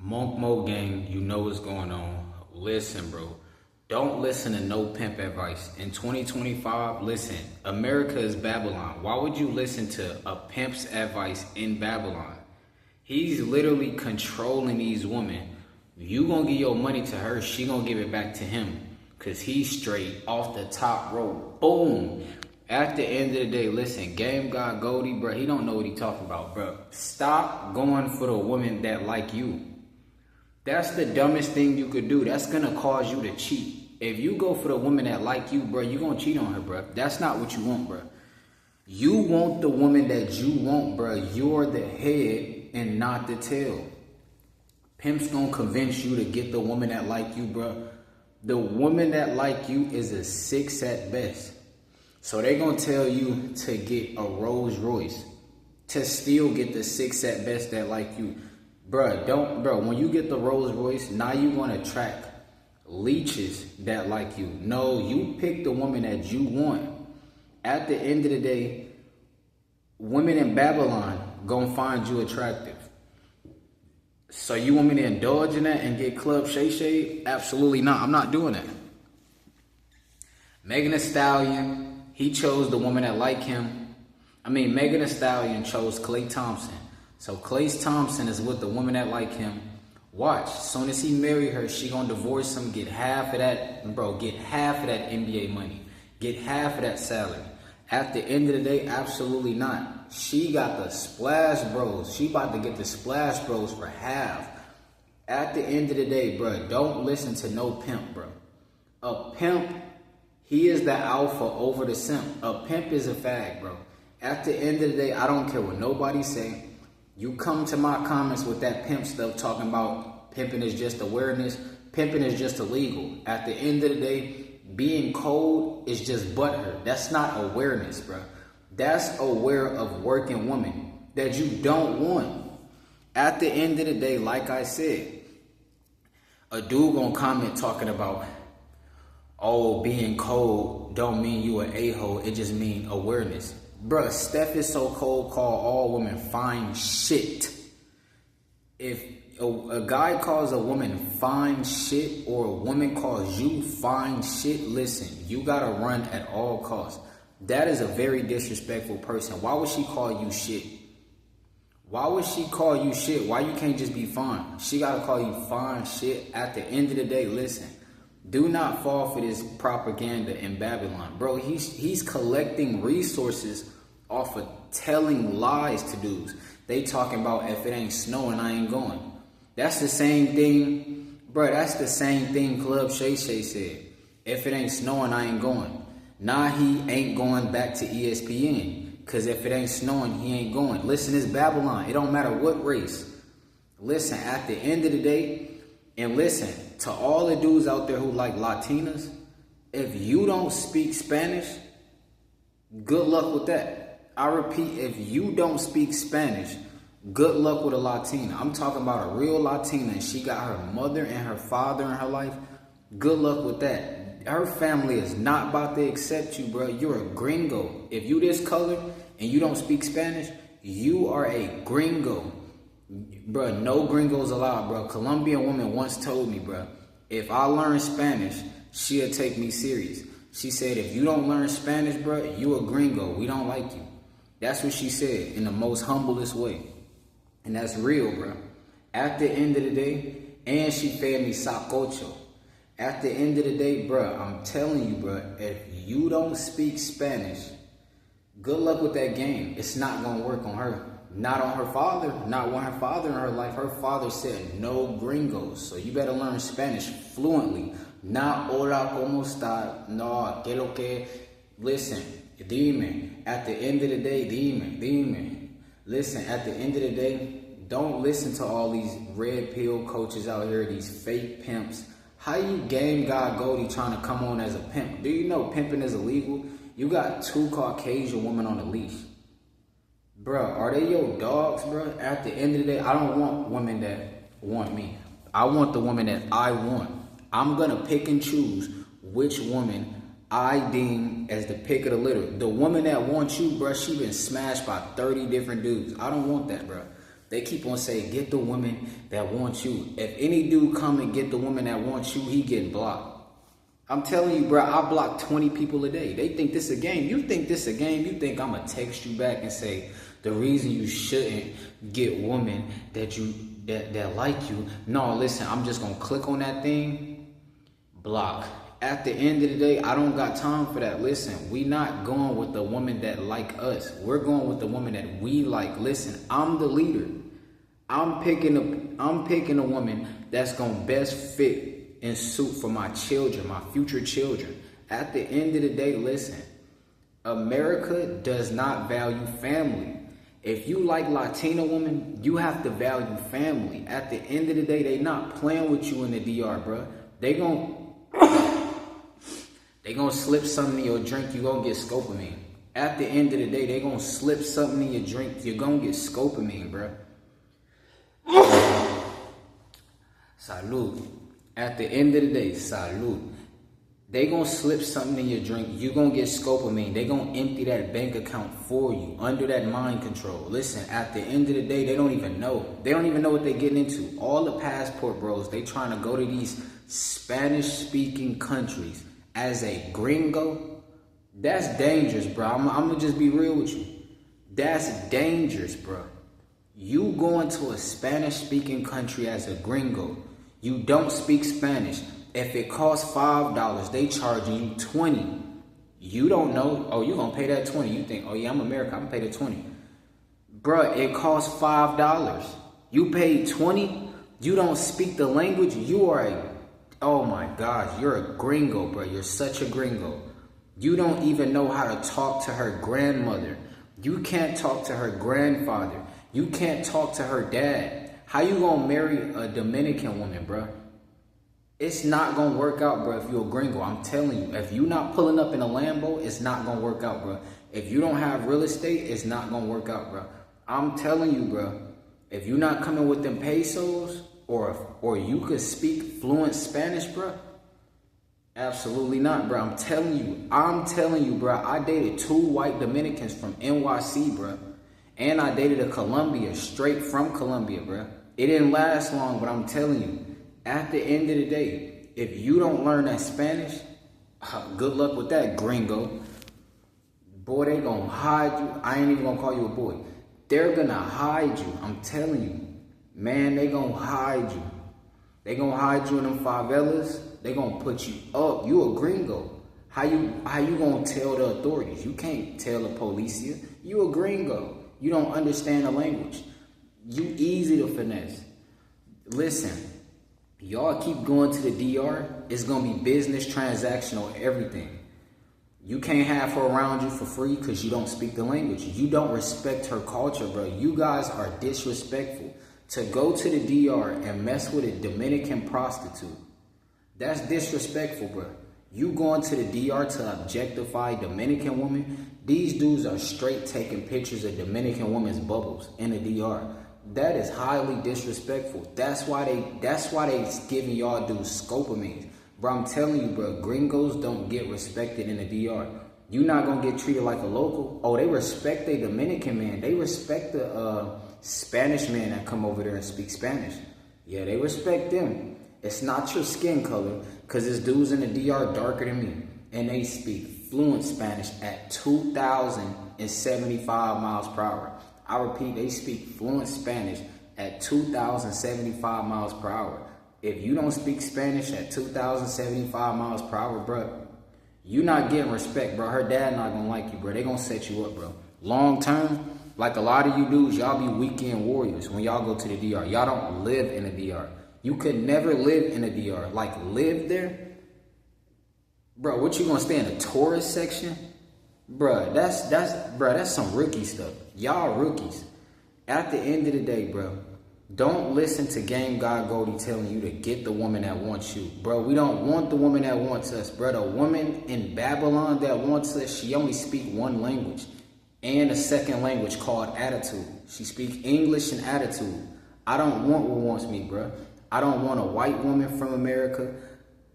Monk Mo gang, you know what's going on. Listen, bro. Don't listen to no pimp advice. In 2025, listen, America is Babylon. Why would you listen to a pimp's advice in Babylon? He's literally controlling these women. You gonna give your money to her, she gonna give it back to him. Cause he's straight off the top rope. Boom. At the end of the day, listen, Game God Goldie, bro, he don't know what he talking about, bro. Stop going for the women that like you. That's the dumbest thing you could do. That's gonna cause you to cheat. If you go for the woman that like you, bro, you gonna cheat on her, bro. That's not what you want, bro. You want the woman that you want, bro. You're the head and not the tail. Pimp's gonna convince you to get the woman that like you, bro. The woman that like you is a 6 at best. So they gonna tell you to get a Rolls Royce to still get the 6 at best that like you. Bro, when you get the Rolls Royce, now you gonna attract leeches that like you. No, you pick the woman that you want. At the end of the day, women in Babylon gonna find you attractive. So you want me to indulge in that and get Club Shay Shay? Absolutely not. I'm not doing that. Megan Thee Stallion, he chose the woman that like him. Megan Thee Stallion chose Klay Thompson. So Klay Thompson is with the woman that like him. Watch, as soon as he marry her, she gonna divorce him, get half of that, bro, get half of that NBA money. Get half of that salary. At the end of the day, absolutely not. She got the Splash Bros. She about to get the Splash Bros for half. At the end of the day, bro, don't listen to no pimp, bro. A pimp, he is the alpha over the simp. A pimp is a fag, bro. At the end of the day, I don't care what nobody say. You come to my comments with that pimp stuff talking about pimping is just awareness. Pimping is just illegal. At the end of the day, being cold is just butthurt. That's not awareness, bro. That's aware of working women that you don't want. At the end of the day, like I said, a dude gonna comment talking about, oh, being cold don't mean you an a-hole. It just mean awareness. Bruh, Steph is so cold, call all women fine shit. If a guy calls a woman fine shit or a woman calls you fine shit, listen, you gotta run at all costs. That is a very disrespectful person. Why would she call you shit? Why would she call you shit? Why you can't just be fine? She gotta call you fine shit. At the end of the day, listen, do not fall for this propaganda in Babylon. Bro, he's collecting resources off of telling lies to dudes. They talking about, if it ain't snowing, I ain't going. That's the same thing, bro. That's the same thing Club Shay Shay said. If it ain't snowing, I ain't going. Nah, he ain't going back to ESPN. Because if it ain't snowing, he ain't going. Listen, it's Babylon. It don't matter what race. Listen, at the end of the day, and listen, to all the dudes out there who like Latinas, if you don't speak Spanish, good luck with that. I repeat, if you don't speak Spanish, good luck with a Latina. I'm talking about a real Latina and she got her mother and her father in her life. Good luck with that. Her family is not about to accept you, bro. You're a gringo. If you this color and you don't speak Spanish, you are a gringo. Bro, no gringos allowed, bro. Colombian woman once told me, bro, if I learn Spanish, she'll take me serious. She said, if you don't learn Spanish, bro, you a gringo. We don't like you. That's what she said in the most humblest way. And that's real, bro. At the end of the day, and she fed me sacocho. At the end of the day, bro, I'm telling you, bro, if you don't speak Spanish, good luck with that game. It's not going to work on her. Not on her father. Not on her father in her life. Her father said no gringos. So you better learn Spanish fluently. Not hola, como está? No, que lo que. Listen, dime. At the end of the day, dime. Listen, at the end of the day, don't listen to all these red pill coaches out here, these fake pimps. How you Game God Goldie trying to come on as a pimp? Do you know pimping is illegal? You got 2 Caucasian women on a leash. Bruh, are they your dogs, bruh? At the end of the day, I don't want women that want me. I want the woman that I want. I'm going to pick and choose which woman I deem as the pick of the litter. The woman that wants you, bruh, she been smashed by 30 different dudes. I don't want that, bruh. They keep on saying, get the woman that wants you. If any dude come and get the woman that wants you, he getting blocked. I'm telling you, bro, I block 20 people a day. They think this a game. You think this a game? You think I'm going to text you back and say, the reason you shouldn't get women that like you. No, listen, I'm just going to click on that thing, block. At the end of the day, I don't got time for that. Listen, we not going with the woman that like us. We're going with the woman that we like. Listen, I'm the leader. I'm picking a woman that's going to best fit and suit for my children, my future children. At the end of the day, listen, America does not value family. If you like Latina women, you have to value family. At the end of the day, they not playing with you in the DR, bro. They gonna slip something in your drink, you gonna get scopolamine. At the end of the day, they gonna slip something in your drink, you're gonna get scopolamine, bro. Salud. At the end of the day, salud. They gonna slip something in your drink, you gonna get scopolamine. They gonna empty that bank account for you, under that mind control. Listen, at the end of the day, they don't even know. They don't even know what they're getting into. All the passport bros, they trying to go to these Spanish-speaking countries as a gringo. That's dangerous, bro. I'm gonna just be real with you. That's dangerous, bro. You going to a Spanish-speaking country as a gringo. You don't speak Spanish. If it costs $5, they charging you $20. You don't know. Oh, you gonna pay that $20. You think, oh yeah, I'm American, I'm gonna pay the $20. Bruh, it costs $5. You paid $20. You don't speak the language. You are oh my gosh, you're a gringo, bro. You're such a gringo. You don't even know how to talk to her grandmother. You can't talk to her grandfather. You can't talk to her dad. How you gonna marry a Dominican woman, bro? It's not gonna work out, bro, if you're a gringo. I'm telling you. If you're not pulling up in a Lambo, it's not gonna work out, bro. If you don't have real estate, it's not gonna work out, bro. I'm telling you, bro. If you're not coming with them pesos, or you could speak fluent Spanish, bro, absolutely not, bro. I'm telling you, bro. I dated 2 white Dominicans from NYC, bro. And I dated a Colombian, straight from Colombia, bro. It didn't last long, but I'm telling you, at the end of the day, if you don't learn that Spanish, good luck with that, gringo. Boy, they gonna hide you. I ain't even gonna call you a boy. They're gonna hide you. I'm telling you. Man, they gonna hide you. They gonna hide you in them favelas. They gonna put you up. You a gringo. How you gonna tell the authorities? You can't tell the policia. You a gringo. You don't understand the language. You easy to finesse. Listen, y'all keep going to the DR. It's gonna be business, transactional, everything. You can't have her around you for free because you don't speak the language. You don't respect her culture, bro. You guys are disrespectful. To go to the DR and mess with a Dominican prostitute, that's disrespectful, bro. You going to the DR to objectify Dominican women? These dudes are straight taking pictures of Dominican women's bubbles in the DR. That is highly disrespectful. That's why they giving y'all dudes scopolamines. Bro, I'm telling you, bro, gringos don't get respected in the DR. You not gonna get treated like a local. Oh, they respect the Dominican man. They respect the Spanish man that come over there and speak Spanish. Yeah, they respect them. It's not your skin color, because this dude's in the DR darker than me. And they speak fluent Spanish at 2,075 miles per hour. I repeat, they speak fluent Spanish at 2,075 miles per hour. If you don't speak Spanish at 2,075 miles per hour, bro, you not getting respect, bro. Her dad not gonna like you, bro. They gonna set you up, bro. Long term, like a lot of you dudes, y'all be weekend warriors when y'all go to the DR. Y'all don't live in the DR. You could never live in the DR. Like, live there? Bro, what you gonna stay in the tourist section? Bro, that's some rookie stuff. Y'all rookies. At the end of the day, bro, don't listen to Game God Goldie telling you to get the woman that wants you. Bro, we don't want the woman that wants us. Bro, the woman in Babylon that wants us, she only speak one language and a second language called attitude. She speak English and attitude. I don't want what wants me, bro. I don't want a white woman from America,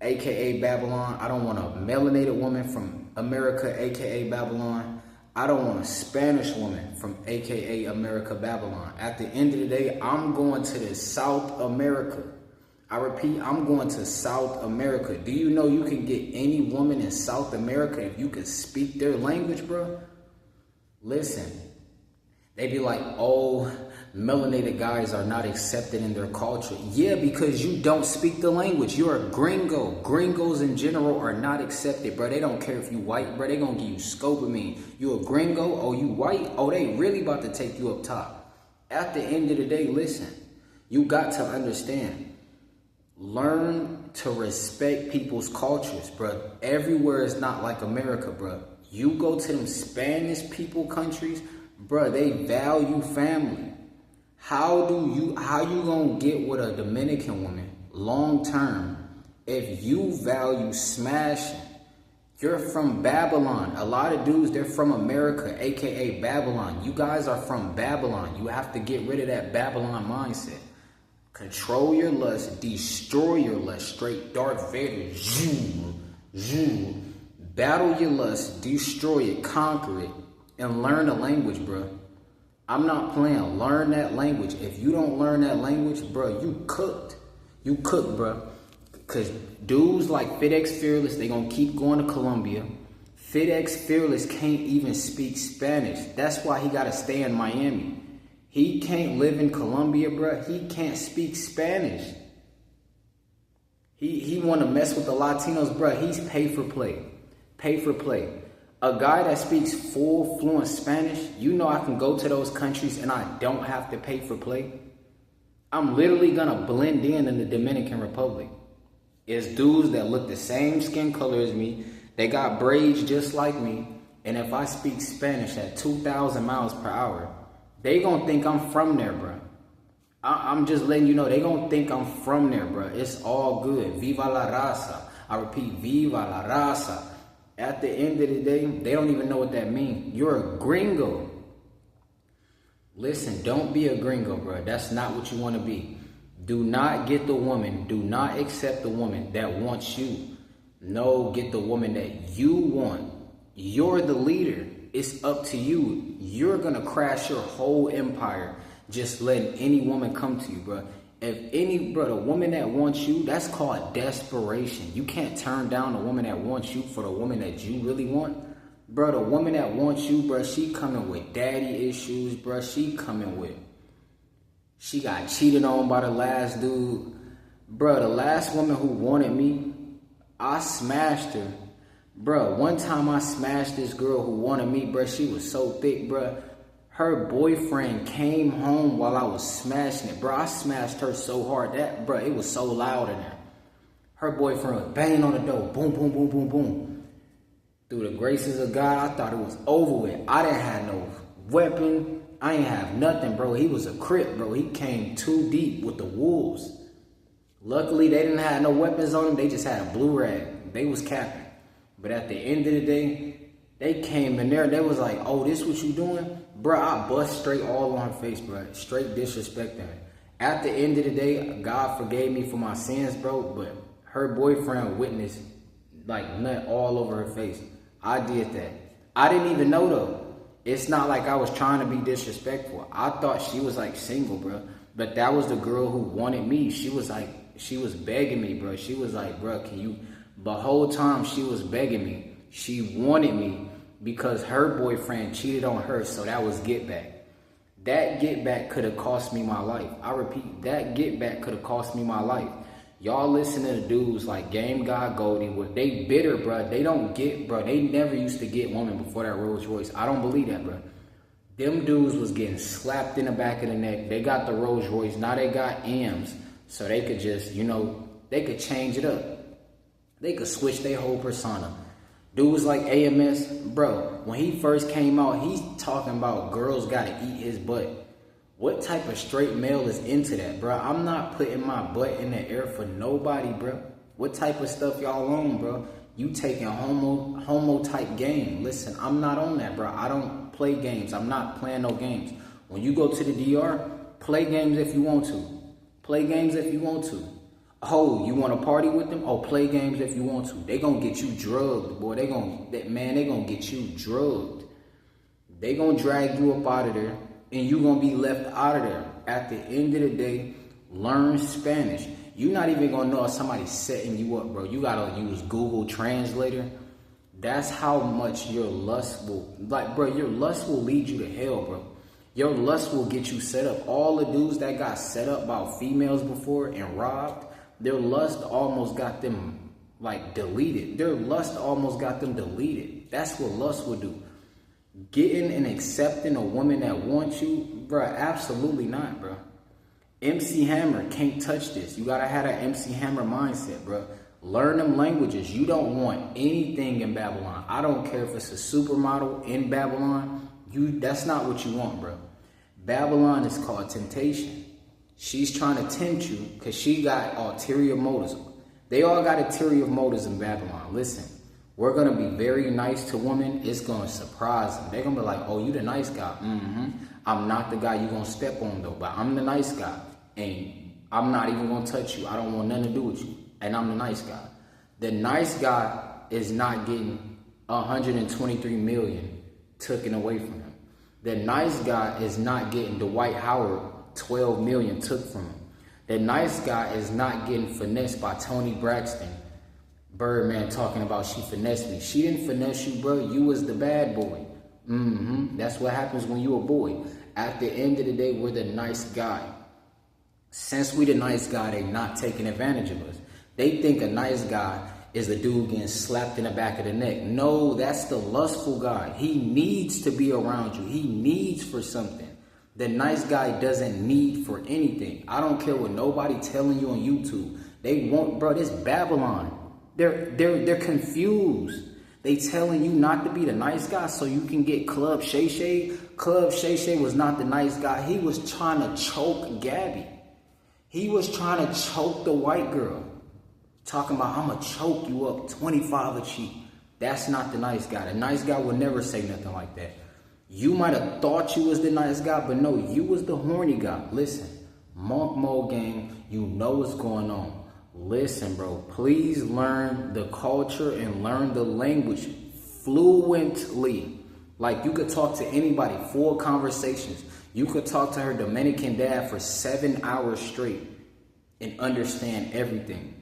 aka Babylon. I don't want a melanated woman from America, aka Babylon. I don't want a Spanish woman from AKA America Babylon. At the end of the day, I'm going to the South America. I repeat, I'm going to South America. Do you know you can get any woman in South America if you can speak their language, bro? Listen, they be like, oh, melanated guys are not accepted in their culture. Yeah, because you don't speak the language. You're a gringo. Gringos in general are not accepted, bro. They don't care if you white, bro. They gonna give you scopolamine. You a gringo? Oh, you white? Oh, they really about to take you up top. At the end of the day, listen, you got to understand. Learn to respect people's cultures, bro. Everywhere is not like America, bro. You go to them Spanish people countries, bro, they value family. How you gonna get with a Dominican woman long term if you value smashing? You're from Babylon. A lot of dudes, they're from America, aka Babylon. You guys are from Babylon. You have to get rid of that Babylon mindset. Control your lust, destroy your lust, straight Darth Vader. Battle your lust, destroy it, conquer it, and learn a language, bro. I'm not playing. Learn that language. If you don't learn that language, bro, you cooked. You cooked, bro. Because dudes like FedEx Fearless, they going to keep going to Colombia. FedEx Fearless can't even speak Spanish. That's why he got to stay in Miami. He can't live in Colombia, bro. He can't speak Spanish. He want to mess with the Latinos, bro. He's pay for play. Pay for play. A guy that speaks full fluent Spanish, you know I can go to those countries and I don't have to pay for play. I'm literally going to blend in the Dominican Republic. It's dudes that look the same skin color as me. They got braids just like me. And if I speak Spanish at 2,000 miles per hour, they gonna think I'm from there, bro. I'm just letting you know, they gonna think I'm from there, bro. It's all good. Viva la raza. I repeat, viva la raza. At the end of the day, they don't even know what that means. You're a gringo. Listen, don't be a gringo, bro. That's not what you want to be. Do not get the woman. Do not accept the woman that wants you. No, get the woman that you want. You're the leader. It's up to you. You're going to crash your whole empire just letting any woman come to you, bro. The woman that wants you, that's called desperation. You can't turn down the woman that wants you for the woman that you really want. Bro, the woman that wants you, bro, she coming with daddy issues, bro. She got cheated on by the last dude. Bro, the last woman who wanted me, I smashed her. Bro, one time I smashed this girl who wanted me, bro. She was so thick, bro. Her boyfriend came home while I was smashing it. Bro, I smashed her so hard that, bro, it was so loud in there. Her boyfriend was banging on the door. Boom, boom, boom, boom, boom. Through the graces of God, I thought it was over with. I didn't have no weapon. I ain't have nothing, bro. He was a crip, bro. He came too deep with the wolves. Luckily, they didn't have no weapons on them. They just had a blue rag. They was capping. But at the end of the day, they came in there and they was like, oh, this what you doing? Bro, I bust straight all on her face, bro. Straight disrespecting her. At the end of the day, God forgave me for my sins, bro. But her boyfriend witnessed like nut all over her face. I did that. I didn't even know though. It's not like I was trying to be disrespectful. I thought she was like single, bro. But that was the girl who wanted me. She was begging me, bro. She was like, bro, can you... The whole time she was begging me. She wanted me because her boyfriend cheated on her, so that was get back. That get back could have cost me my life. I repeat, that get back could have cost me my life. Y'all listen to the dudes like Game God Goldie, they bitter, bro. They don't get, bro. They never used to get women before that Rolls Royce. I don't believe that, bro. Them dudes was getting slapped in the back of the neck. They got the Rolls Royce. Now they got M's, so they could just, they could change it up. They could switch their whole persona. Dudes like AMS, bro, when he first came out, he's talking about girls gotta eat his butt. What type of straight male is into that, bro? I'm not putting my butt in the air for nobody, bro. What type of stuff y'all on, bro? You taking homo type game. Listen, I'm not on that, bro. I don't play games. I'm not playing no games. When you go to the DR, play games if you want to. Play games if you want to. Oh, you want to party with them? Oh, play games if you want to. They gonna get you drugged, boy. They gonna get you drugged. They gonna drag you up out of there, and you gonna be left out of there. At the end of the day, learn Spanish. You're not even gonna know if somebody's setting you up, bro. You gotta use Google Translator. That's how much your lust will, like, bro, your lust will lead you to hell, bro. Your lust will get you set up. All the dudes that got set up by females before and robbed, their lust almost got them, like, deleted. Their lust almost got them deleted. That's what lust will do. Getting and accepting a woman that wants you, bro, absolutely not, bro. MC Hammer can't touch this. You gotta have that MC Hammer mindset, bro. Learn them languages. You don't want anything in Babylon. I don't care if it's a supermodel in Babylon. That's not what you want, bro. Babylon is called temptation. She's trying to tempt you because she got ulterior motives. They all got ulterior motives in Babylon. Listen, we're going to be very nice to women. It's going to surprise them. They're going to be like, oh, you the nice guy. I'm not the guy you're going to step on, though, but I'm the nice guy. And I'm not even going to touch you. I don't want nothing to do with you. And I'm the nice guy. The nice guy is not getting 123 million taken away from him. The nice guy is not getting Dwight Howard 12 million took from him. The nice guy is not getting finessed by Toni Braxton. Birdman talking about she finessed me. She didn't finesse you, bro. You was the bad boy. That's what happens when you a boy. At the end of the day, we're the nice guy. Since we the nice guy, they not taking advantage of us. They think a nice guy is a dude getting slapped in the back of the neck. No, that's the lustful guy. He needs to be around you. He needs for something. The nice guy doesn't need for anything. I don't care what nobody telling you on YouTube. They want, bro, this Babylon. They're confused. They telling you not to be the nice guy so you can get Club Shay Shay. Club Shay Shay was not the nice guy. He was trying to choke Gabby. He was trying to choke the white girl. Talking about, I'm going to choke you up 25 a cheek. That's not the nice guy. The nice guy would never say nothing like that. You might have thought you was the nice guy, but no, you was the horny guy. Listen, Monk Mode Gang, you know what's going on. Listen, bro, please learn the culture and learn the language fluently. Like, you could talk to anybody, 4 conversations. You could talk to her Dominican dad for 7 hours straight and understand everything.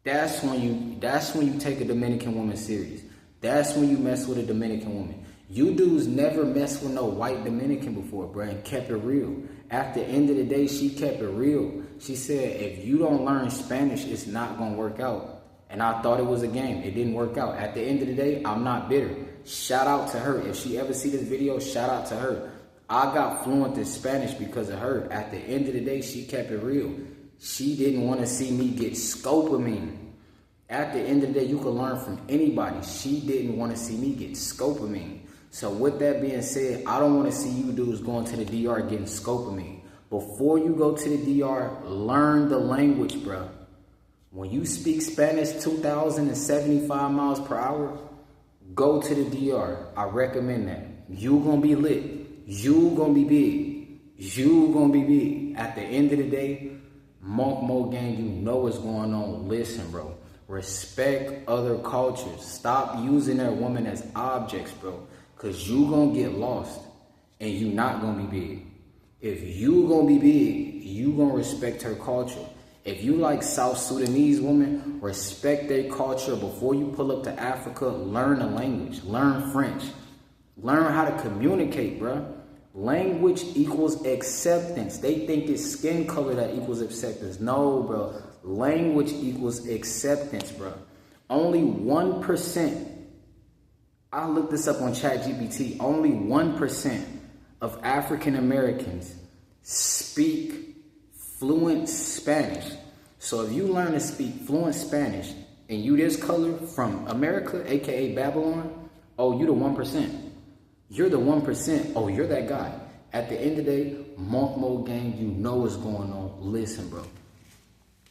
That's when you take a Dominican woman serious. That's when you mess with a Dominican woman. You dudes never messed with no white Dominican before, bro, and kept it real. At the end of the day, she kept it real. She said, if you don't learn Spanish, it's not going to work out. And I thought it was a game. It didn't work out. At the end of the day, I'm not bitter. Shout out to her. If she ever see this video, shout out to her. I got fluent in Spanish because of her. At the end of the day, she kept it real. She didn't want to see me get scopamine. At the end of the day, you can learn from anybody. She didn't want to see me get scopamine. So with that being said, I don't want to see you dudes going to the DR getting scopamine. Before you go to the DR, learn the language, bro. When you speak Spanish 2,075 miles per hour, go to the DR. I recommend that. You gonna be lit. You gonna be big. You gonna be big. At the end of the day, Monk Mode Gang, you know what's going on. Listen, bro. Respect other cultures. Stop using that woman as objects, bro. Because you gonna get lost. And you not gonna be big. If you gonna be big, you gonna respect her culture. If you like South Sudanese women, respect their culture. Before you pull up to Africa, learn the language. Learn French. Learn how to communicate, bro. Language equals acceptance. They think it's skin color that equals acceptance. No, bro. Language equals acceptance, bro. Only 1%. I looked this up on ChatGPT. Only 1% of African Americans speak fluent Spanish. So if you learn to speak fluent Spanish and you this color from America, aka Babylon, oh, you the 1%. You're the 1%. Oh, you're that guy. At the end of the day, Monk Mode Gang, you know what's going on. Listen, bro.